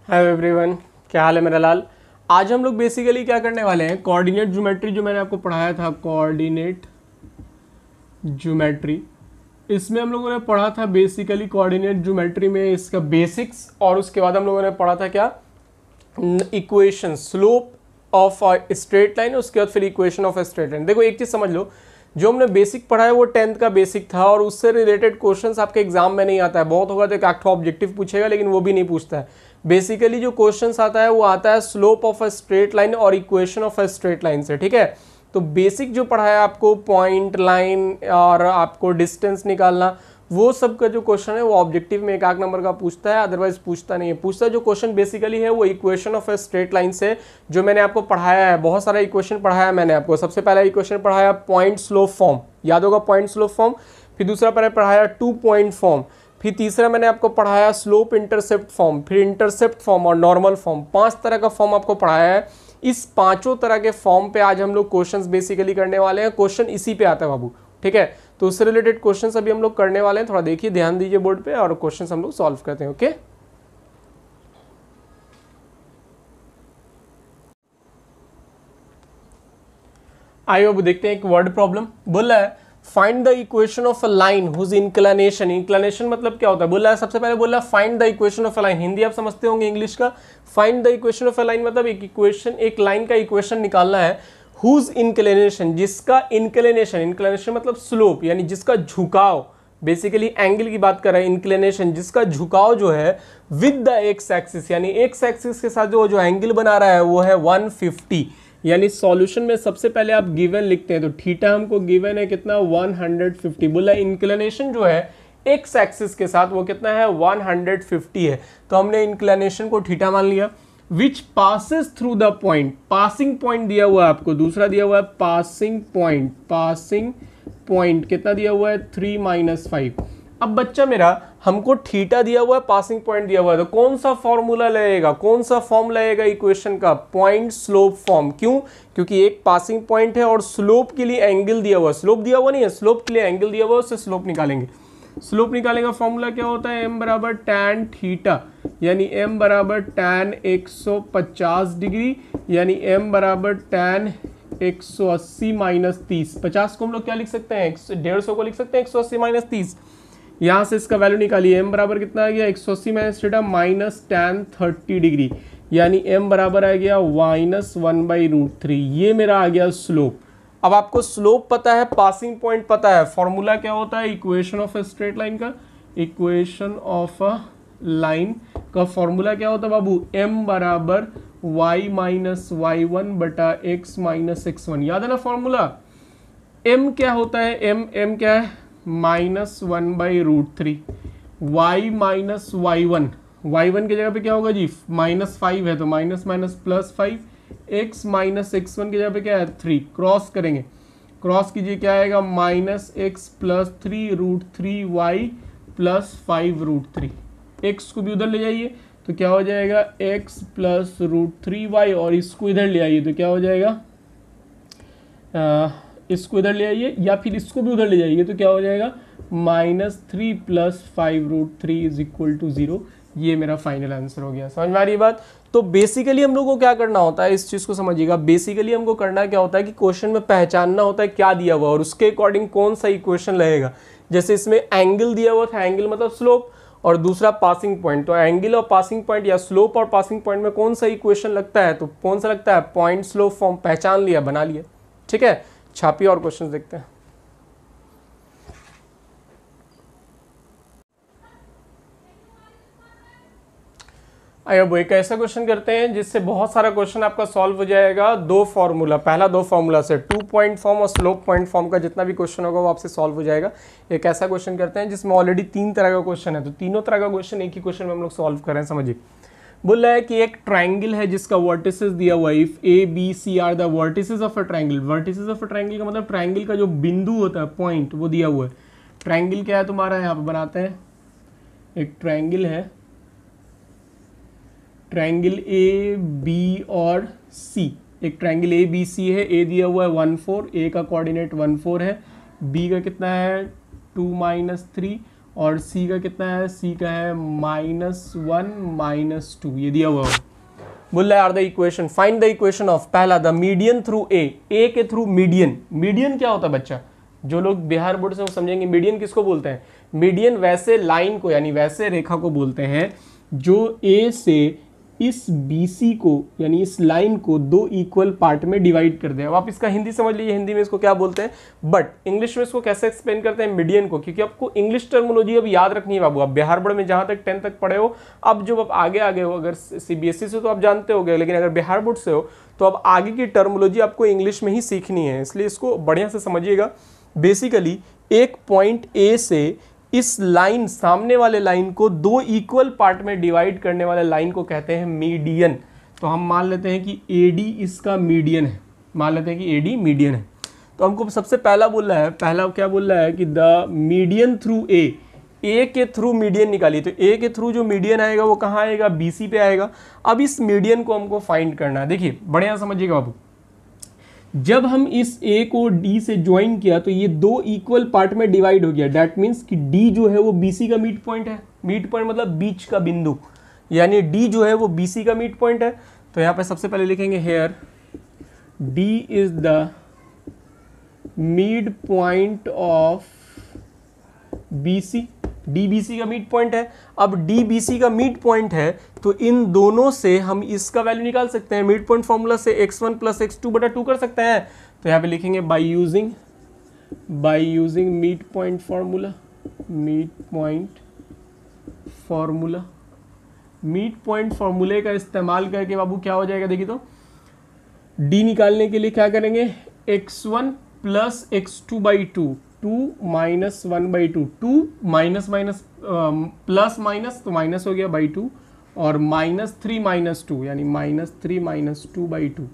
Hello everyone, क्या हाल है मेरा लाल। आज हम लोग बेसिकली क्या करने वाले हैं, कोऑर्डिनेट ज्योमेट्री जो मैंने आपको पढ़ाया था, कोऑर्डिनेट ज्योमेट्री, इसमें हम लोगों ने पढ़ा था बेसिकली कोऑर्डिनेट ज्योमेट्री में इसका बेसिक्स, और उसके बाद हम लोगों ने पढ़ा था क्या, equation slope of straight line, उसके बाद फिर इक्वेशन ऑफ स्ट्रेट लाइन। देखो एक चीज़ समझ लो, जो हमने बेसिक पढ़ा है वो 10th का बेसिक था, और उससे रिलेटेड क्वेश्चंस आपके एग्जाम में नहीं आता है। बहुत होगा तो एक आठ ऑब्जेक्टिव पूछेगा, लेकिन वो भी नहीं पूछता है। बेसिकली जो क्वेश्चंस आता है वो आता है slope of a straight line और equation of a straight line से, ठीक है। तो बेसिक जो पढ़ा है आपको, पॉइंट, लाइन और आपको डिस्टेंस निकालना, वो सब का जो क्वेश्चन है वो ऑब्जेक्टिव में एक आध नंबर का पूछता है, अदरवाइज पूछता नहीं है। पूछता जो क्वेश्चन बेसिकली है वो equation of a straight line से, जो मैंने आपको पढ़ाया है, बहुत सारा इक्वेशन पढ़ाया है मैंने आपको। सबसे पहला इक्वेशन पढ़ाया पॉइंट स्लोप फॉर्म, याद होगा पॉइंट स्लोप फॉर्म। फिर दूसरा मैंने पढ़ाया 2 पॉइंट फॉर्म। फिर तीसरा मैंने आपको पढ़ाया स्लोप इंटरसेप्ट फॉर्म, फिर इंटरसेप्ट फॉर्म और नॉर्मल फॉर्म। 5 तरह का फॉर्म आपको पढ़ाया है। इस पांचों तरह के फॉर्म पे आज हम लोग क्वेश्चंस बेसिकली करने वाले हैं। क्वेश्चन इसी पे आता है बाबू, ठीक है। तो उससे रिलेटेड क्वेश्चंस अभी हम लोग करने वाले हैं। थोड़ा देखिए, ध्यान दीजिए बोर्ड पे, और क्वेश्चंस हम लोग सॉल्व करते हैं। ओके, आइए अब देखते हैं एक वर्ड प्रॉब्लम। बोल रहा है find the equation of a line whose inclination, inclination मतलब क्या होता है, बोल रहा है सबसे पहले बोल रहा है find the equation of a line. Hindi आप समझते होंगे इंग्लिश का। Find the equation of a line मतलब एक इक्वेशन, एक लाइन का इक्वेशन निकालना है। हुज इंक्लिनेशन, जिसका इंक्लिनेशन, इंक्लिनेशन मतलब स्लोप, यानी जिसका झुकाव, बेसिकली एंगल की बात कर रहे हैं। इंक्लिनेशन जिसका झुकाव जो है विद द एक्स एक्सिस, यानी एक्स एक्सिस के साथ जो एंगल बना रहा है वो है 150। यानी सॉल्यूशन में सबसे पहले आप गिवन लिखते हैं, तो थीटा हमको गिवन है कितना, 150। बोला इंक्लिनेशन जो है एक्स एक्सिस के साथ वो कितना है, 150 है। तो हमने इंक्लिनेशन को थीटा मान लिया। Which passes through the point, passing point दिया हुआ है आपको, दूसरा दिया हुआ है पासिंग पॉइंट। पासिंग पॉइंट कितना दिया हुआ है, 3 - 5। अब बच्चा मेरा, हमको थीटा दिया हुआ है, पासिंग पॉइंट दिया हुआ है, तो कौन सा फॉर्मूला लगेगा, कौन सा फॉर्म लगेगा इक्वेशन का, पॉइंट स्लोप फॉर्म। क्यों? क्योंकि एक पासिंग पॉइंट है और स्लोप के लिए एंगल दिया हुआ है। स्लोप दिया हुआ नहीं है, स्लोप के लिए एंगल दिया हुआ है, उससे स्लोप निकालेंगे। स्लोप निकालेगा फॉर्मूला क्या होता है, m बराबर tan थीटा, यानी m बराबर tan 150 डिग्री, यानी m बराबर tan 180 - 30। 50 को हम लोग क्या लिख सकते हैं, 150 को लिख सकते हैं 180 - 30। यहाँ से इसका वैल्यू निकालिए, m बराबर कितना आ गया, 180 - थीटा माइनस tan 30 डिग्री, यानी m बराबर आ गया -1/√3। ये मेरा आ गया स्लोप। अब आपको स्लोप पता है, पासिंग पॉइंट पता है, फॉर्मूला क्या होता है equation of a straight line का, इक्वेशन ऑफ अ लाइन का फॉर्मूला क्या होता है बाबू, m बराबर y - y1 बटा x - x1। याद है ना फॉर्मूला। m क्या होता है, m क्या है, -1/√3। y - y1 की जगह पे क्या होगा जी, -5 है तो माइनस +5। x - x1 की जगह पे क्या है, 3। क्रॉस करेंगे, क्रॉस कीजिए, क्या आएगा, -x + 3√3y + 5√3। x को भी उधर ले जाइए तो क्या हो जाएगा, x + √3y, और इसको इधर ले आइए तो क्या हो जाएगा, इसको इधर ले आइए, या फिर इसको भी उधर ले जाइए तो क्या हो जाएगा, -3 + 5√3 = 0। ये मेरा फाइनल आंसर हो गया। समझ में आ रही बात। तो बेसिकली हम लोग को क्या करना होता है, इस चीज़ को समझिएगा। बेसिकली हमको करना क्या होता है कि क्वेश्चन में पहचानना होता है क्या दिया हुआ और उसके अकॉर्डिंग कौन सा इक्वेशन लगेगा। जैसे इसमें एंगल दिया हुआ था, एंगल मतलब स्लोप, और दूसरा पासिंग पॉइंट। तो एंगल और पासिंग पॉइंट या स्लोप और पासिंग पॉइंट में कौन सा इक्वेशन लगता है, तो कौन सा लगता है, पॉइंट स्लोप फॉर्म। पहचान लिया, बना लिया, ठीक है। छापिए और क्वेश्चन देखते हैं। अब एक ऐसा क्वेश्चन करते हैं जिससे बहुत सारा क्वेश्चन आपका सॉल्व हो जाएगा। दो फार्मूला, पहला 2 फार्मूला से 2 पॉइंट फॉर्म और स्लोप पॉइंट फॉर्म का जितना भी क्वेश्चन होगा वो आपसे सॉल्व हो जाएगा। एक ऐसा क्वेश्चन करते हैं जिसमें ऑलरेडी 3 तरह का क्वेश्चन है, तो तीनों तरह का क्वेश्चन एक ही क्वेश्चन में हम लोग सॉल्व कर रहे हैं। समझिए, बोल रहा है कि एक ट्राइंगल है जिसका वर्टिसेस दिया हुआ है। If A B C are the vertices of a triangle. Vertices of a triangle का मतलब ट्राइंगल का जो बिंदु होता है, पॉइंट, वो दिया हुआ है। ट्राइंगल क्या है तुम्हारा, यहाँ पे बनाते हैं। एक ट्राइंगल है, ट्राइंगल ए बी और सी। एक ट्राइंगल ए बी सी है। ए दिया हुआ है 1 4, ए का कोऑर्डिनेट 1 4 है, बी का कितना है 2 - 3, और सी का कितना है, सी का है -1 -2, ये दिया हुआ है। बोल रहा है are the equation, find the equation of, पहला द मीडियन थ्रू ए के थ्रू मीडियन। मीडियन क्या होता है बच्चा, जो लोग बिहार बोर्ड से वो समझेंगे मीडियन किसको बोलते हैं। मीडियन वैसे लाइन को यानी वैसे रेखा को बोलते हैं जो ए से इस BC को यानी इस लाइन को दो इक्वल पार्ट में डिवाइड कर दे। अब आप इसका हिंदी समझ लीजिए, हिंदी में इसको क्या बोलते हैं, बट इंग्लिश में इसको कैसे एक्सप्लेन करते हैं मीडियन को, क्योंकि आपको इंग्लिश टर्मिनोलॉजी अब याद रखनी है बाबू। आप बिहार बोर्ड में जहां तक 10 तक पढ़े हो, अब जो आप आगे हो, अगर CBSE से तो आप जानते हो गए, लेकिन अगर बिहार बोर्ड से हो तो अब आगे की टर्मिनोलॉजी आपको इंग्लिश में ही सीखनी है, इसलिए इसको बढ़िया से समझिएगा। बेसिकली एक पॉइंट ए से इस लाइन, सामने वाले लाइन को दो इक्वल पार्ट में डिवाइड करने वाले लाइन को कहते हैं मीडियन। तो हम मान लेते हैं कि AD इसका मीडियन है, मान लेते हैं कि AD मीडियन है। तो हमको सबसे पहला बोल रहा है, पहला क्या बोल रहा है कि द मीडियन थ्रू ए के थ्रू मीडियन निकालिए। तो ए के थ्रू जो मीडियन आएगा वो कहाँ आएगा, BC पे आएगा। अब इस मीडियन को हमको फाइंड करना है। देखिए बढ़िया समझिएगा बाबू, जब हम इस A को D से ज्वाइन किया तो ये दो इक्वल पार्ट में डिवाइड हो गया। दैट मीन्स कि D जो है वो BC का मिड पॉइंट है। मिड पॉइंट मतलब बीच का बिंदु, यानी D जो है वो BC का मिड पॉइंट है। तो यहाँ पे सबसे पहले लिखेंगे here D is the mid point of BC। D BC का मिड पॉइंट है। अब D BC का मिड पॉइंट है तो इन दोनों से हम इसका वैल्यू निकाल सकते हैं। मिड पॉइंट फॉर्मूला से x1 + x2/2 कर सकते हैं। तो यहाँ पे लिखेंगे by using mid point formula. Mid point फॉर्मूले का इस्तेमाल करके बाबू क्या हो जाएगा, देखिए तो D निकालने के लिए क्या करेंगे, x1 + x2/2, 2 - 1/2, 2 minus plus minus तो माइनस हो गया बाई 2, और -3 - 2 यानी -3 - 2/2,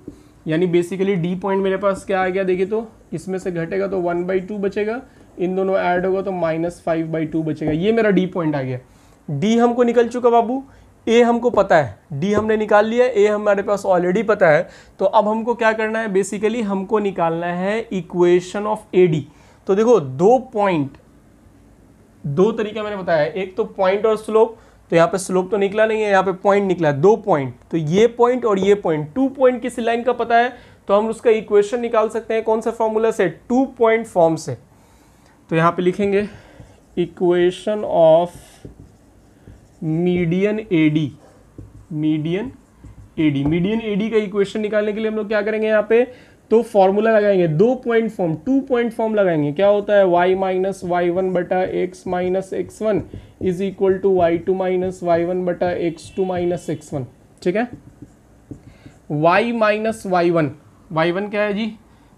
यानी बेसिकली D पॉइंट मेरे पास क्या आ गया, देखिए तो इसमें से घटेगा तो 1/2 बचेगा, इन दोनों ऐड होगा तो -5/2 बचेगा। ये मेरा D पॉइंट आ गया। D हमको निकल चुका बाबू, A हमको पता है, D हमने निकाल लिया, A हमारे पास ऑलरेडी पता है। तो अब हमको क्या करना है, बेसिकली हमको निकालना है इक्वेशन ऑफ AD। तो देखो दो पॉइंट, दो तरीका मैंने बताया, एक तो पॉइंट और स्लोप। तो यहाँ पे स्लोप तो निकला नहीं है, यहाँ पे पॉइंट निकला है, दो पॉइंट। तो ये पॉइंट और ये पॉइंट, 2 पॉइंट किसी लाइन का पता है तो हम उसका इक्वेशन निकाल सकते हैं। कौन सा फॉर्मूला से, 2 पॉइंट फॉर्म से। तो यहाँ पे लिखेंगे equation of median AD। Median AD का इक्वेशन निकालने के लिए हम लोग क्या करेंगे, यहाँ पे तो फॉर्मूला लगाएंगे, 2 पॉइंट फॉर्म, 2 पॉइंट फॉर्म लगाएंगे। क्या होता है, y - y1/x - x1 is equal to y2 - y1/x2 - x1। ठीक है, y - y1 क्या है जी,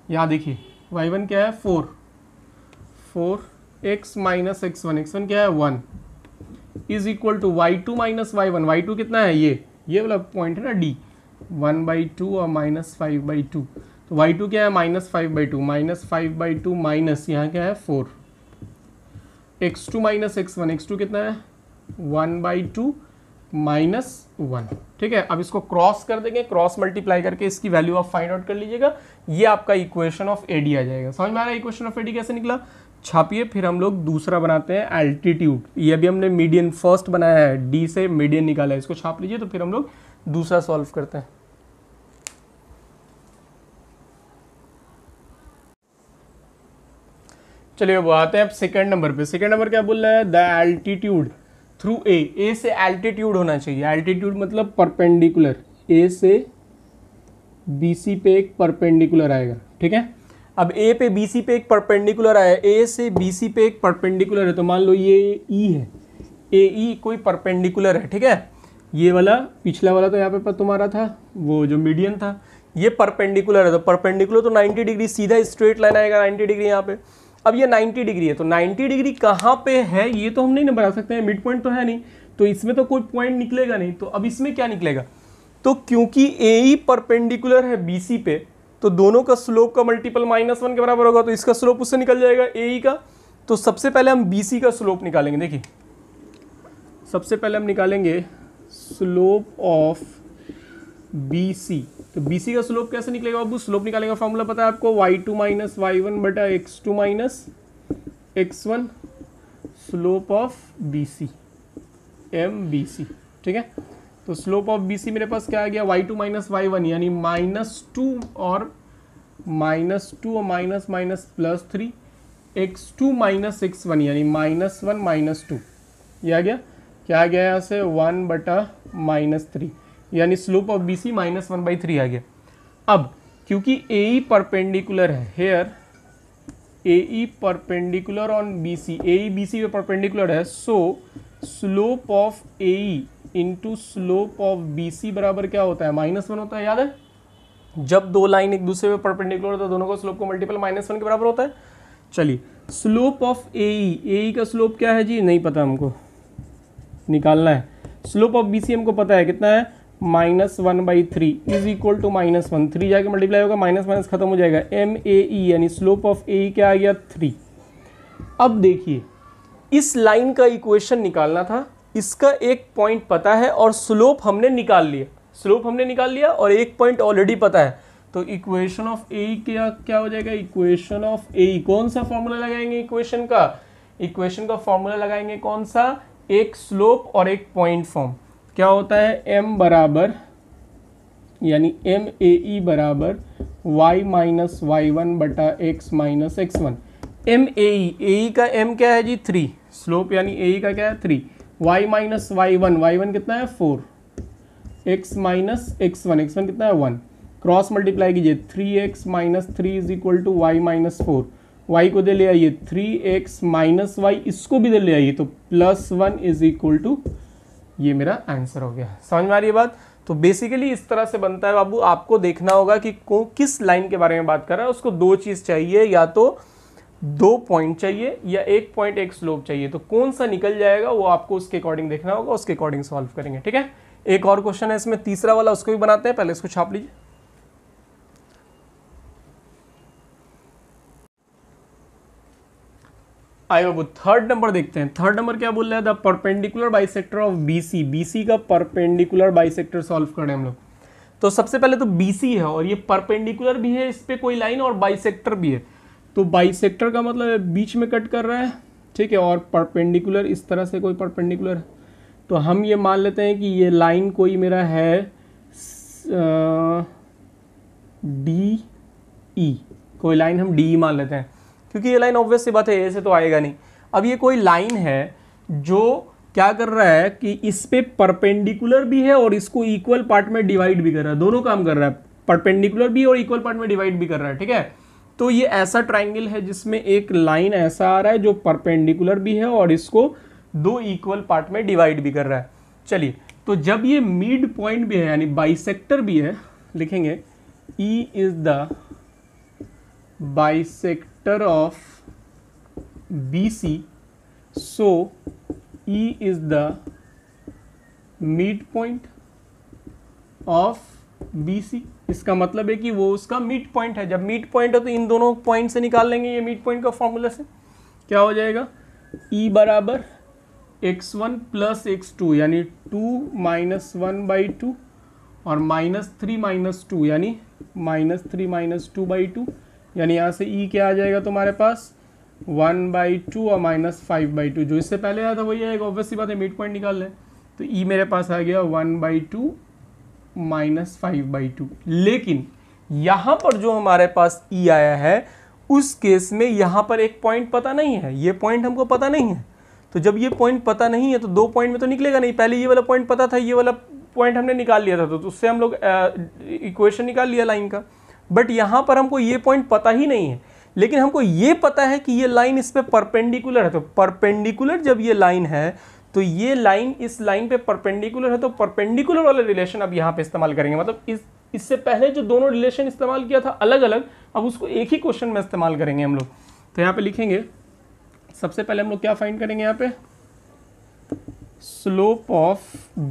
यहाँ देखिए y1 क्या है 4 x - x1 क्या है 1 is equal to y2 - y1, y2 कितना है, ये वाला पॉइंट है ना D, 1/2 और -5/2। तो y2 क्या है, -5/2, -5/2 माइनस यहाँ क्या है 4, x2 - x1 कितना है 1/2 -1। ठीक है, अब इसको क्रॉस कर देंगे, क्रॉस मल्टीप्लाई करके इसकी वैल्यू आप फाइंड आउट कर लीजिएगा। ये आपका इक्वेशन ऑफ AD आ जाएगा। समझ में आ रहा है इक्वेशन ऑफ AD कैसे निकला, छापिए। फिर हम लोग दूसरा बनाते हैं एल्टीट्यूड। ये अभी हमने मीडियन फर्स्ट बनाया है, D से मीडियन निकाला है, इसको छाप लीजिए। तो फिर हम लोग दूसरा सॉल्व करते हैं। चलिए अब आते हैं अब सेकंड नंबर पे। सेकंड नंबर क्या बोल रहा है, द एल्टीट्यूड थ्रू ए से एल्टीट्यूड होना चाहिए। एल्टीट्यूड मतलब परपेंडिकुलर, A से BC पे एक परपेंडिकुलर आएगा। ठीक है, अब A पे BC पे एक परपेंडिकुलर आया, A से BC पे एक परपेंडिकुलर है। तो मान लो ये E है, AE कोई परपेंडिकुलर है। ठीक है, ये वाला पिछला वाला तो यहाँ पे तुम्हारा था वो जो मीडियन था, ये परपेंडिकुलर है। तो परपेंडिकुलर तो 90 डिग्री सीधा स्ट्रेट लाइन आएगा 90 डिग्री यहाँ पे। अब ये 90 डिग्री है, तो 90 डिग्री कहाँ पे है ये तो हम नहीं ना बता सकते हैं, मिड पॉइंट तो है नहीं, तो इसमें तो कोई पॉइंट निकलेगा नहीं। तो अब इसमें क्या निकलेगा, तो क्योंकि AE परपेंडिकुलर है BC पे, तो दोनों का स्लोप का मल्टीपल -1 के बराबर होगा, तो इसका स्लोप उससे निकल जाएगा AE का। तो सबसे पहले हम BC का स्लोप निकालेंगे। देखिए सबसे पहले हम निकालेंगे स्लोप ऑफ BC। तो BC का स्लोप कैसे निकलेगा बाबू, स्लोप निकालेगा फॉर्मूला पता है आपको, y2 - y1/x2 - x1 slope of BC, MBC, ठीक है। तो स्लोप ऑफ BC मेरे पास क्या आ गया, y2 माइनस y1 यानी -2 और -2 और minus minus +3, x2 minus x1 यानी -1 -2, ये आ गया, क्या आ गया यहाँ से 1/-3, यानी स्लोप ऑफ BC -1/3 आ गया। अब क्योंकि AE परपेंडिकुलर है, here AE perpendicular on BC, AE BC पे परपेंडिकुलर है, so slope of AE into slope of BC बराबर क्या होता है, -1 होता है, याद है। जब दो लाइन एक दूसरे पे परपेंडिकुलर होता है दोनों का स्लोप को मल्टीपल -1 के बराबर होता है। चलिए स्लोप ऑफ AE का स्लोप क्या है जी, नहीं पता हमको, निकालना है। स्लोप ऑफ BC हमको पता है कितना है, -1/3 इज इक्वल टू -1, 3 जाके मल्टीप्लाई होगा, माइनस माइनस खत्म हो जाएगा, MAE यानी स्लोप ऑफ AE क्या आ गया 3। अब देखिए इस लाइन का इक्वेशन निकालना था, इसका एक पॉइंट पता है और स्लोप हमने निकाल लिया, और एक पॉइंट ऑलरेडी पता है, तो इक्वेशन ऑफ AE क्या हो जाएगा, इक्वेशन ऑफ AE कौन सा फॉर्मूला लगाएंगे, इक्वेशन का फॉर्मूला लगाएंगे कौन सा, एक स्लोप और एक पॉइंट फॉर्म, क्या होता है M बराबर यानी MAE बराबर y minus y1/x minus x1। AE का M क्या है जी 3, स्लोप यानी AE का क्या है 3, y माइनस y1 कितना है 4, x माइनस x1 कितना है 1, क्रॉस मल्टीप्लाई कीजिए, 3x minus 3 is equal to y minus 4, y को दे ले आइए 3x माइनस y, इसको भी दे ले आइए, तो +1 इज इक्वल टू, ये मेरा आंसर हो गया। समझ में आ रही है बात। तो बेसिकली इस तरह से बनता है बाबू, आपको देखना होगा कि किस लाइन के बारे में बात कर रहा है, उसको दो चीज़ चाहिए, या तो 2 पॉइंट चाहिए या 1 पॉइंट 1 स्लोप चाहिए, तो कौन सा निकल जाएगा वो आपको उसके अकॉर्डिंग देखना होगा, उसके अकॉर्डिंग सॉल्व करेंगे, ठीक है। एक और क्वेश्चन है इसमें, तीसरा वाला, उसको भी बनाते हैं, पहले इसको छाप लीजिए। आइए बाबू थर्ड नंबर देखते हैं। थर्ड नंबर क्या बोल रहा है, the perpendicular bisector of BC का परपेंडिकुलर बाइसेक्टर सॉल्व करें हम लोग। तो सबसे पहले तो BC है और ये परपेंडिकुलर भी है, इस पे कोई लाइन, और बाइसेक्टर भी है। तो बाइसेक्टर का मतलब बीच में कट कर रहा है, ठीक है, और परपेंडिकुलर इस तरह से कोई परपेंडिकुलर है, तो हम ये मान लेते हैं कि ये लाइन कोई मेरा है DE, कोई लाइन हम DE मान लेते हैं, क्योंकि ये लाइन ऑब्वियस सी बात है, ऐसे तो आएगा नहीं। अब ये कोई लाइन है जो क्या कर रहा है कि इस पे परपेंडिकुलर भी है और इसको इक्वल पार्ट में डिवाइड भी कर रहा है, दोनों काम कर रहा है, परपेंडिकुलर भी और इक्वल पार्ट में डिवाइड भी कर रहा है, ठीक है। तो ये ऐसा ट्राइंगल है जिसमें एक लाइन ऐसा आ रहा है जो परपेंडिकुलर भी है और इसको 2 इक्वल पार्ट में डिवाइड भी कर रहा है। चलिए, तो जब ये मिड पॉइंट भी है यानी बाइसेक्टर भी है, लिखेंगे E is the bisector of BC, so E is the midpoint of BC। इसका मतलब है कि वो उसका मिड पॉइंट है। जब मिड पॉइंट है तो इन दोनों पॉइंट से निकाल लेंगे ये मिड पॉइंट का फॉर्मूला से, क्या हो जाएगा, E बराबर x1 प्लस x2 यानी 2 माइनस 1/2 और -3 - 2 यानी -3 - 2/2, यानी यहाँ से E क्या आ जाएगा तुम्हारे पास 1/2 और -5/2, जो इससे पहले आया था वही आएगा, ऑब्वियस सी बात है, मिड पॉइंट निकाल लें। तो E मेरे पास आ गया 1/2 -5/2। लेकिन यहाँ पर जो हमारे पास E आया है उस केस में यहाँ पर एक पॉइंट पता नहीं है, ये पॉइंट हमको पता नहीं है। तो जब ये पॉइंट पता नहीं है तो 2 पॉइंट में तो निकलेगा नहीं, पहले ये वाला पॉइंट पता था, ये वाला पॉइंट हमने निकाल लिया था, तो उससे हम लोग इक्वेशन निकाल लिया लाइन का। बट यहाँ पर हमको ये पॉइंट पता ही नहीं है, लेकिन हमको ये पता है कि ये लाइन इस पे परपेंडिकुलर है। तो परपेंडिकुलर जब ये लाइन है तो ये लाइन इस लाइन पे परपेंडिकुलर है, तो परपेंडिकुलर वाला रिलेशन अब यहाँ पे इस्तेमाल करेंगे। मतलब इससे पहले जो दोनों रिलेशन इस्तेमाल किया था अलग अलग, अब उसको एक ही क्वेश्चन में इस्तेमाल करेंगे हम लोग। तो यहाँ पे लिखेंगे, सबसे पहले हम लोग क्या फाइंड करेंगे, यहाँ पे slope of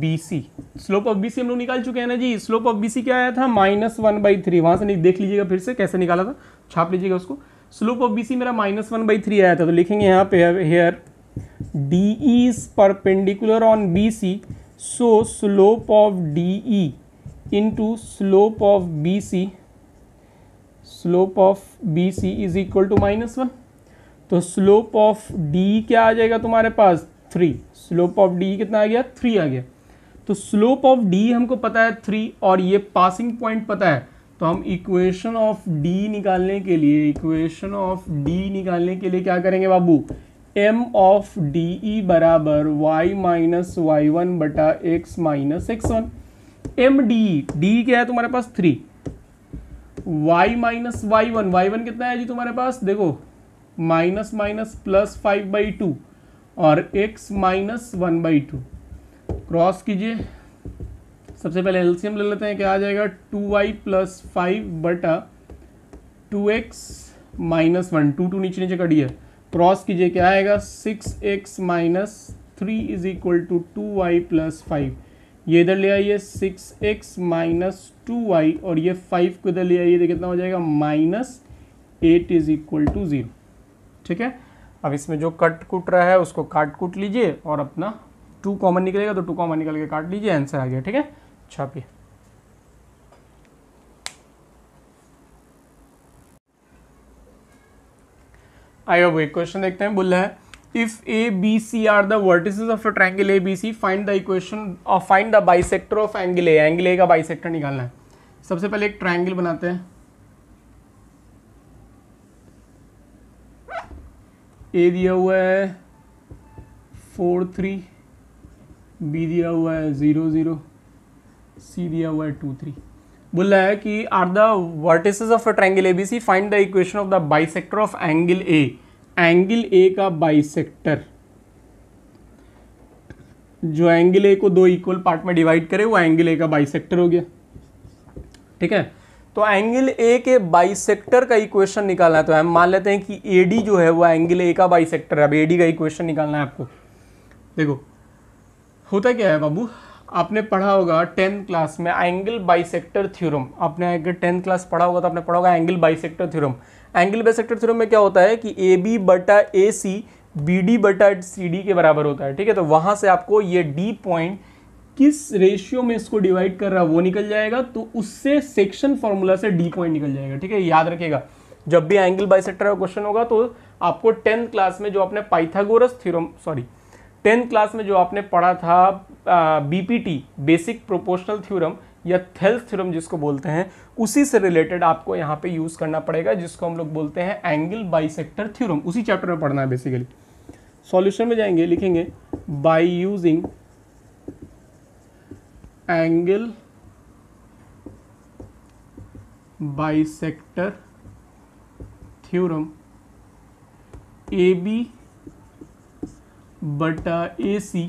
BC। Slope of BC हम लोग निकाल चुके हैं ना जी। स्लोप ऑफ BC क्या आया था -1/3, वहां से देख लीजिएगा फिर से कैसे निकाला था, छाप लीजिएगा उसको। स्लोप ऑफ BC मेरा -1/3 आया था, तो लिखेंगे यहाँ पे here DE is perpendicular on BC, so slope of DE into slope of BC is equal to -1। तो स्लोप ऑफ डी क्या आ जाएगा तुम्हारे पास 3, स्लोप ऑफ डी कितना आ गया 3 आ गया। तो स्लोप ऑफ डी हमको पता है 3 और ये पासिंग पॉइंट पता है, तो हम इक्वेशन ऑफ डी निकालने के लिए क्या करेंगे बाबू, m ऑफ डी ई बराबर y माइनस वाई वन बटा x minus x one. M D क्या है तुम्हारे पास 3, y माइनस वाई वन कितना है जी तुम्हारे पास, देखो माइनस माइनस प्लस 5/2 और x माइनस 1/2 क्रॉस कीजिए। सबसे पहले एलसीएम ले लेते हैं, क्या आ जाएगा 2y प्लस 5 बटा 2x माइनस 1, 2 नीचे नीचे कटिए, क्रॉस कीजिए क्या आएगा 6x minus 3 is equal to 2y plus 5। ये इधर ले आइए 6x माइनस 2y और ये 5 को इधर ले आइए, तो कितना हो जाएगा -8 इज इक्वल टू 0। ठीक है, अब इसमें जो कट कुट रहा है उसको काट कूट लीजिए और अपना 2 कॉमन निकलेगा तो 2 कॉमन निकल के काट लीजिए, आंसर आ गया। ठीक है, छापिए। आइए अब एक क्वेश्चन देखते हैं। बोल रहा है if A B C are the vertices of a triangle A B C, find the equation of find the bisector of angle A. Angle A का बाइसेक्टर निकालना है। सबसे पहले एक ट्रायंगल बनाते हैं, ए दिया हुआ है 4 3, बी दिया हुआ है 0 0, सी दिया हुआ है 2 3। बोल रहा है कि are the vertices of a triangle ABC, find the equation of the bisector of angle A. Angle A का बाइसेक्टर, जो एंगल ए को 2 इक्वल पार्ट में डिवाइड करे वो एंगल ए का बाइसेक्टर हो गया। ठीक है, तो एंगल ए के बाइसेक्टर का इक्वेशन निकालना है। तो हम मान लेते हैं कि एडी जो है वो एंगल ए का बाइसेक्टर है। अब एडी का इक्वेशन निकालना है आपको। देखो होता क्या है बाबू, आपने पढ़ा होगा 10th क्लास में एंगल बाइसेक्टर थ्योरम। आपने अगर 10th क्लास पढ़ा होगा तो आपने पढ़ा होगा angle bisector theorem. Angle bisector theorem में क्या होता है कि ए बी बटा ए सी बी डी बटा सी डी के बराबर होता है। ठीक है, तो वहां से आपको ये डी पॉइंट किस रेशियो में इसको डिवाइड कर रहा है वो निकल जाएगा, तो उससे सेक्शन फॉर्मूला से डी पॉइंट निकल जाएगा। ठीक है, याद रखिएगा जब भी एंगल बाइसेक्टर का क्वेश्चन होगा तो आपको 10th क्लास में जो आपने पाइथागोरस थ्योरम 10th क्लास में जो आपने पढ़ा था बीपीटी बेसिक प्रोपोर्शनल थ्योरम या थेल्स थ्योरम जिसको बोलते हैं, उसी से रिलेटेड आपको यहाँ पे यूज करना पड़ेगा, जिसको हम लोग बोलते हैं एंगल बाइसेक्टर थ्योरम। उसी चैप्टर में पढ़ना है बेसिकली। सॉल्यूशन में जाएंगे, लिखेंगे by using angle bisector theorem A B बटा A C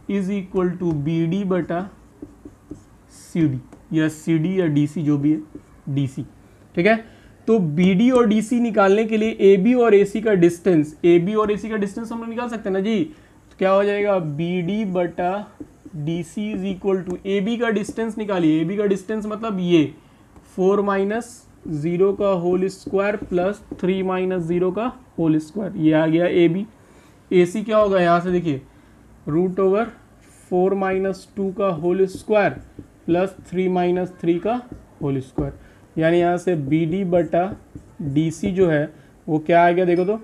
is equal to B D बटा सी डी, या सी डी या डी सी, जो भी है डी सी। ठीक है, तो बी डी और डी सी निकालने के लिए ए बी और ए सी का डिस्टेंस, ए बी और ए सी का डिस्टेंस हम लोग निकाल सकते हैं ना जी। तो क्या हो जाएगा बी डी बटा D C is equal to, A B का डिस्टेंस निकालिए। ए बी का डिस्टेंस मतलब ये 4 माइनस 0 का होल स्क्वायर प्लस 3 माइनस 0 का होल स्क्वायर, ये आ गया ए बी। ए सी क्या होगा, यहाँ से देखिए √4 माइनस 2 का होल स्क्वायर प्लस 3 माइनस 3 का होल स्क्वायर, यानी यहाँ से बी डी बटा डी सी जो है वो क्या आ गया, देखो तो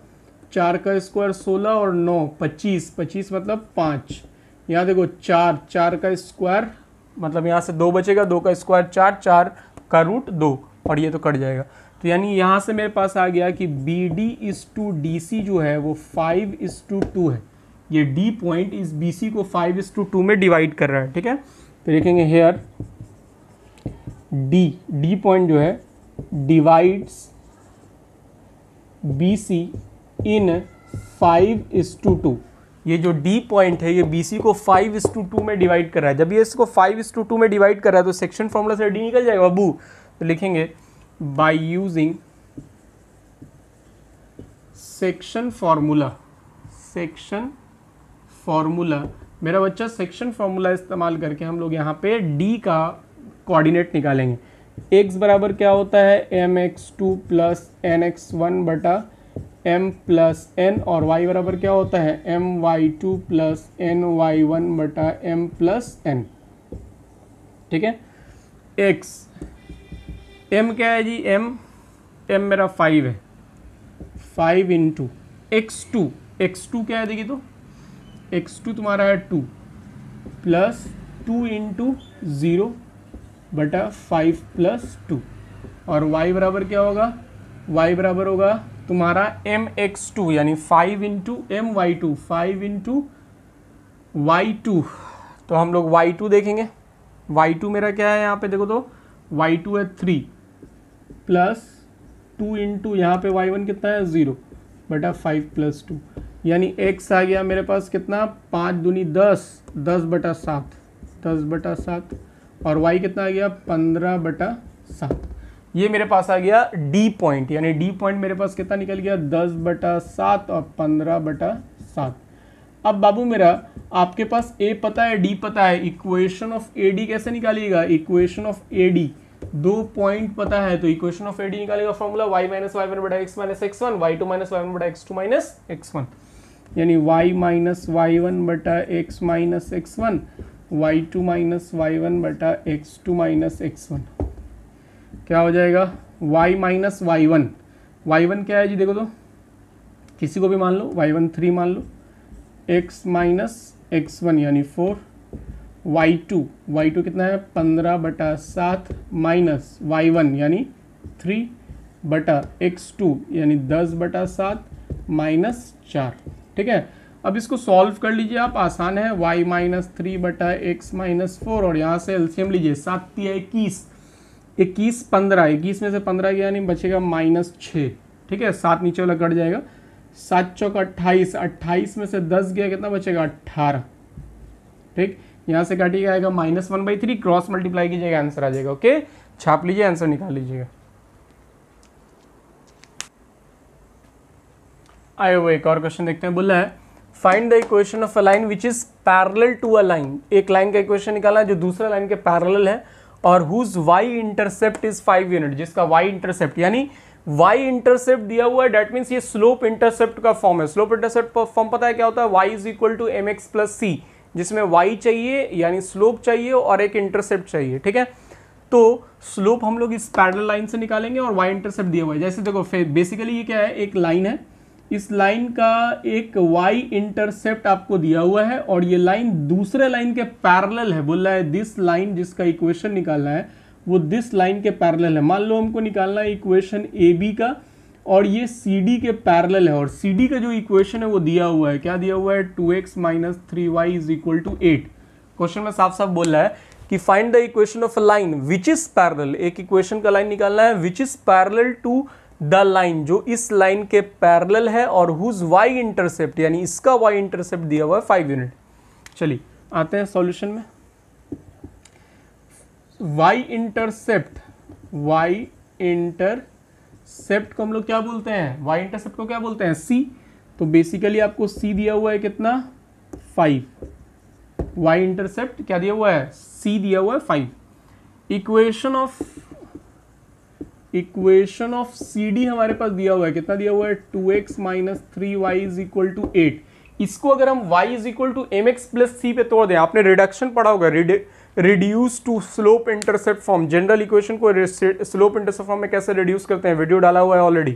4 का स्क्वायर 16 और 9 25, 25 मतलब 5। यहाँ देखो 4 का स्क्वायर मतलब यहाँ से 2 बचेगा, 2 का स्क्वायर 4, 4 का रूट 2 और ये तो कट जाएगा। तो यानी यहाँ से मेरे पास आ गया कि B D is to D C जो है वो 5:2 है। ये डी पॉइंट इस बी सी को 5:2 में डिवाइड कर रहा है। ठीक है, तो देखेंगे हेयर डी पॉइंट जो है डिवाइड्स बी सी इन 5:2। ये जो डी पॉइंट है ये बी सी को 5:2 में डिवाइड कर रहा है। जब ये इसको 5:2 में डिवाइड कर रहा है तो सेक्शन फॉर्मूला से डी निकल जाएगा बाबू। तो लिखेंगे बाय यूजिंग सेक्शन फॉर्मूला, मेरा बच्चा सेक्शन फॉर्मूला इस्तेमाल करके हम लोग यहाँ पे डी का कोऑर्डिनेट निकालेंगे। x बराबर क्या होता है mx2 प्लस nx1 बटा m प्लस n, और y बराबर क्या होता है my2 प्लस ny1 बटा m प्लस n। ठीक है, x m क्या है जी, m मेरा 5 है, 5 इंटू x2, x2 क्या है देखिए तो x2 तुम्हारा है 2 प्लस 2 इंटू 0 बटा 5 प्लस 2 और y बराबर क्या होगा, y बराबर होगा तुम्हारा mx2 यानी 5 इंटू my2, 5 इंटू y2। तो हम लोग y2 देखेंगे, y2 मेरा क्या है यहाँ पे देखो तो y2 है 3 प्लस 2 इंटू यहाँ पे y1 कितना है 0 बटा 5 प्लस 2 यानी x आ गया मेरे पास कितना 5 दूनी 10, 10 बटा 7, 10 बटा 7 और y कितना आ गया 15 बटा 7। ये मेरे पास आ गया d पॉइंट, यानी d पॉइंट मेरे पास कितना निकल गया 10 बटा 7 और 15 बटा 7। अब बाबू मेरा आपके पास a पता है d पता है, इक्वेशन ऑफ AD कैसे निकालिएगा, इक्वेशन ऑफ AD 2 पॉइंट पता है तो इक्वेशन ऑफ AD निकालेगा फॉर्मूला y माइनस y1 बटा x minus x1, y2 minus y1 बटा x2 माइनस x1 यानी y माइनस y1 बटा x minus x1, y2 minus y1 बटा x2 माइनस x1 क्या हो जाएगा y माइनस y1, y1 क्या है जी देखो तो किसी को भी मान लो, y1 3 मान लो, x माइनस x1 यानी 4, y2 कितना है 15 बटा 7 माइनस y1 यानी 3 बटा x2 यानी 10 बटा 7 माइनस 4। ठीक है, अब इसको सॉल्व कर लीजिए आप, आसान है, y माइनस 3 बटा x माइनस 4 और यहाँ से एलसीएम लीजिए, 7 या 21, 21 15, 21 में से 15 गया यानी बचेगा माइनस 6। ठीक है, 7 नीचे वाला कट जाएगा, 7 चौक 28, 28 में से 10 गया कितना बचेगा 18। ठीक, यहाँ से काटिएगा आएगा -1/3, क्रॉस मल्टीप्लाई कीजिएगा आंसर आ जाएगा। ओके, छाप लीजिए, आंसर निकाल लीजिएगा। आए हुए एक और क्वेश्चन देखते हैं, बोला है find the equation of a line which is parallel to a line. एक लाइन का इक्वेशन निकाला है जो दूसरे लाइन के पैरेलल है और whose y intercept is 5 unit, जिसका y इंटरसेप्ट यानी y इंटरसेप्ट दिया हुआ है, डेट मीन्स ये स्लोप इंटरसेप्ट का फॉर्म है। स्लोप इंटरसेप्ट फॉर्म पता है क्या होता है, y is equal to mx plus c, जिसमें y चाहिए यानी स्लोप चाहिए और एक इंटरसेप्ट चाहिए। ठीक है, तो स्लोप हम लोग इस पैरेलल लाइन से निकालेंगे और y इंटरसेप्ट दिया हुआ है। जैसे देखो बेसिकली ये क्या है, एक लाइन है, इस लाइन का एक y इंटरसेप्ट आपको दिया हुआ है और ये लाइन दूसरे लाइन के पैरेलल है। बोल रहा है दिस लाइन, जिसका इक्वेशन निकालना है वो दिस लाइन के पैरेलल है। मान लो हमको निकालना है इक्वेशन AB का और ये CD के पैरेलल है और CD का जो इक्वेशन है वो दिया हुआ है, क्या दिया हुआ है 2x minus 3y is equal to 8। Question में साफ साफ बोल रहा है कि find the equation of a line which is parallel, एक इक्वेशन का लाइन निकालना है which is parallel to the line, जो इस लाइन के पैरेलल है और हुज y इंटरसेप्ट यानी इसका y इंटरसेप्ट दिया हुआ है 5 यूनिट। चलिए आते हैं सॉल्यूशन में। y इंटरसेप्ट को हम लोग क्या बोलते हैं, y इंटरसेप्ट को क्या बोलते हैं c। तो बेसिकली आपको c दिया हुआ है कितना 5, y इंटरसेप्ट क्या दिया हुआ है c दिया हुआ है 5। इक्वेशन ऑफ CD हमारे पास दिया हुआ है, कितना दिया हुआ है 2x minus 3y is equal to 8। इसको अगर हम y is equal to mx plus c पे तोड़ दें, आपने रिडक्शन पढ़ा होगा, reduce to slope intercept form, general equation को स्लोप इंटरसेप्ट फॉर्म में कैसे रिड्यूस करते हैं, वीडियो डाला हुआ है ऑलरेडी,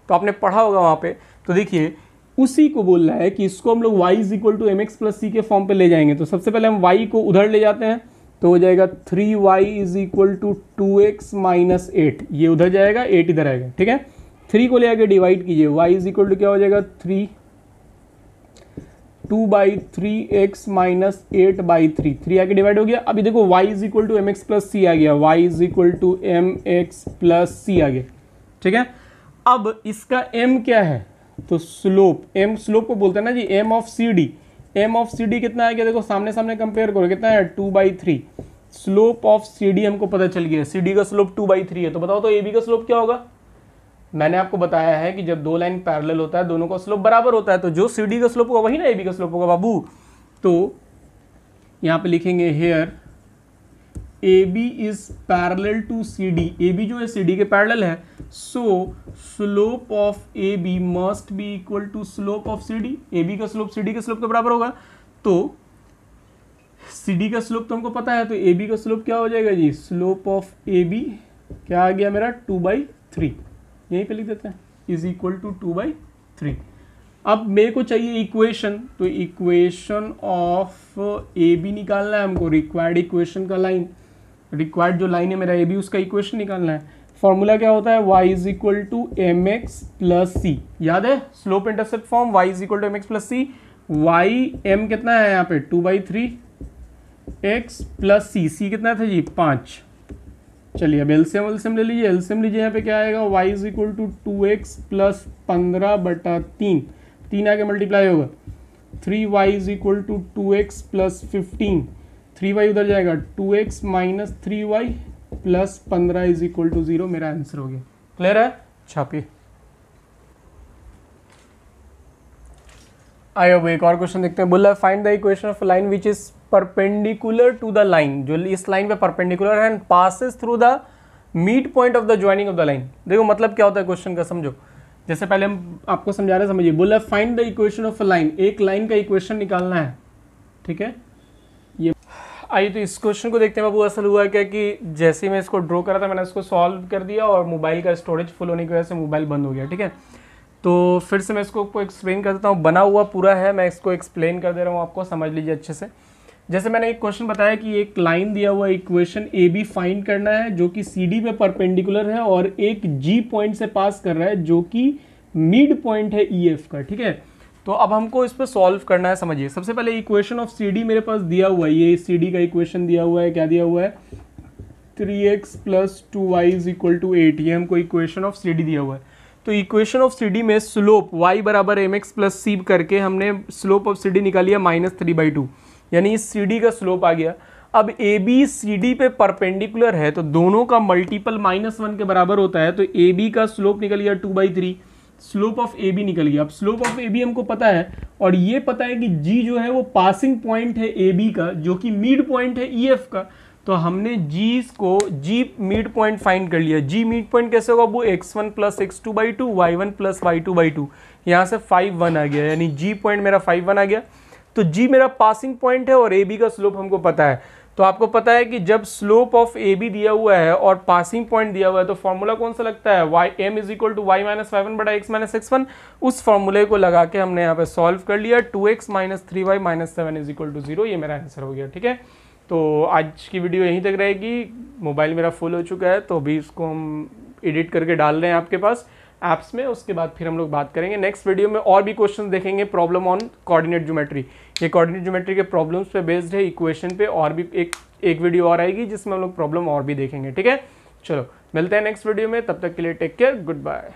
तो आपने पढ़ा होगा वहां पे। तो देखिए उसी को बोल रहा है कि इसको हम लोग y is equal to mx plus c के फॉर्म पे ले जाएंगे। तो सबसे पहले हम y को उधर ले जाते हैं तो हो जाएगा 3y is equal to 2x minus 8, ये उधर जाएगा 8 इधर आएगा। ठीक है, 3 को ले आके डिवाइड कीजिए, y इज इक्वल टू क्या हो जाएगा 2/3x माइनस 8/3, 3 आके डिवाइड हो गया। अभी देखो y is equal to mx plus c आ गया, y is equal to mx plus c आ गया। ठीक है, अब इसका m क्या है, तो स्लोप, m स्लोप को बोलते हैं ना जी m ऑफ CD कितना है, क्या देखो सामने सामने कंपेयर करो कितना है 2/3। स्लोप ऑफ CD हमको पता चल गया, CD का स्लोप 2/3 है। तो बताओ तो AB का स्लोप क्या होगा। मैंने आपको बताया है कि जब दो लाइन पैरेलल होता है दोनों का स्लोप बराबर होता है, तो जो CD का स्लोप होगा वही ना AB का स्लोप होगा बाबू। तो यहाँ पे लिखेंगे here AB is parallel to CD, AB जो है CD के पैरेलल है, so slope of AB must be equal to slope of CD। AB का स्लोप CD के स्लोप के बराबर होगा, तो CD का स्लोप तो हमको पता है, तो AB का स्लोप क्या हो जाएगा जी, स्लोप ऑफ AB क्या आ गया मेरा 2/3, यहीं पे लिख देते हैं, इज इक्वल टू 2/3। अब मेरे को चाहिए इक्वेशन, तो इक्वेशन ऑफ ए बी निकालना है हमको, रिक्वायर्ड इक्वेशन का लाइन, रिक्वायर्ड जो लाइन है मेरा ए बी उसका इक्वेशन निकालना है। फॉर्मूला क्या होता है, y is equal to M X plus C, याद है slope intercept form, y is equal to M X plus C, Y M कितना है यहाँ पे 2/3 x प्लस सी, सी कितना था जी 5। चलिए अब एलसीएम ले लीजिए, एलसीएम लीजिए, यहाँ पे क्या आएगा y is equal to 2x plus 15/3, 3 आगे मल्टीप्लाई होगा, 3y is equal to 2x plus 15, 3y उधर जाएगा, 2x minus 3y plus 15 is equal to 0, मेरा आंसर हो गया। क्लियर है, छापिए। आइए अब एक और क्वेश्चन देखते हैं। बोला find the equation of line which is perpendicular to the line, जो इस लाइन पे परपेंडिकुलर है and passes through the mid point of the joining of the line. देखो मतलब क्या होता है क्वेश्चन का, समझो। जैसे पहले हम आपको समझा रहे हैं, समझिए। बोला find the equation of a line, एक लाइन का इक्वेशन निकालना है, ठीक है। ये आइए तो इस क्वेश्चन को देखते हैं बाबू। असल हुआ क्या कि जैसे ही मैं इसको ड्रॉ करा था मैंने इसको सॉल्व कर दिया और मोबाइल का स्टोरेज फुल होने की वजह से मोबाइल बंद हो गया, ठीक है। तो फिर से मैं इसको एक्सप्लेन कर देता हूँ, बना हुआ पूरा है, मैं इसको एक्सप्लेन कर दे रहा हूँ आपको, समझ लीजिए अच्छे से। जैसे मैंने एक क्वेश्चन बताया कि एक लाइन दिया हुआ इक्वेशन ए बी फाइंड करना है जो कि सी डी पे परपेंडिकुलर है और एक जी पॉइंट से पास कर रहा है जो कि मिड पॉइंट है ई एफ का, ठीक है। तो अब हमको इस पर सॉल्व करना है, समझिए। सबसे पहले इक्वेशन ऑफ सी डी मेरे पास दिया हुआ है, ये सी डी का इक्वेशन दिया हुआ है, क्या दिया हुआ है 3x plus 2y is equal to 8, ये हमको इक्वेशन ऑफ सी डी दिया हुआ है। तो इक्वेशन ऑफ सी डी में स्लोप y बराबर एम एक्स प्लस सी करके हमने स्लोप ऑफ सी डी निकाली है -3/2, यानी इस सी डी का स्लोप आ गया। अब ए बी सी डी पे परपेंडिकुलर है तो दोनों का मल्टीपल -1 के बराबर होता है, तो ए बी का स्लोप निकल गया 2/3, स्लोप ऑफ ए बी निकल गया। अब स्लोप ऑफ ए बी हमको पता है और ये पता है कि जी जो है वो पासिंग पॉइंट है ए बी का जो कि मिड पॉइंट है ई एफ का, तो हमने जी को जी मिड पॉइंट फाइंड कर लिया। जी मिड पॉइंट कैसे होगा वो x1 plus x2/2 y1 plus y2/2, यहाँ से 5 1 आ गया, यानी जी पॉइंट मेरा 5 1 आ गया। तो जी मेरा पासिंग पॉइंट है और ए बी का स्लोप हमको पता है। तो आपको पता है कि जब स्लोप ऑफ ए बी दिया हुआ है और पासिंग पॉइंट दिया हुआ है तो फॉर्मूला कौन सा लगता है, y m is equal to y minus 5 बटा x माइनस x1। उस फॉर्मूले को लगा के हमने यहाँ पे सॉल्व कर लिया, 2x minus 3y minus 7 is equal to 0, ये मेरा आंसर हो गया, ठीक है। तो आज की वीडियो यहीं तक रहेगी। मोबाइल मेरा फुल हो चुका है तो अभी इसको हम एडिट करके डाल रहे हैं आपके पास ऐप्स में, उसके बाद फिर हम लोग बात करेंगे। नेक्स्ट वीडियो में और भी क्वेश्चंस देखेंगे, प्रॉब्लम ऑन कोऑर्डिनेट ज्योमेट्री। ये कोऑर्डिनेट ज्योमेट्री के प्रॉब्लम्स पे बेस्ड है, इक्वेशन पे, और भी एक वीडियो और आएगी जिसमें हम लोग प्रॉब्लम और भी देखेंगे, ठीक है। चलो मिलते हैं नेक्स्ट वीडियो में, तब तक के लिए टेक केयर, गुड बाय।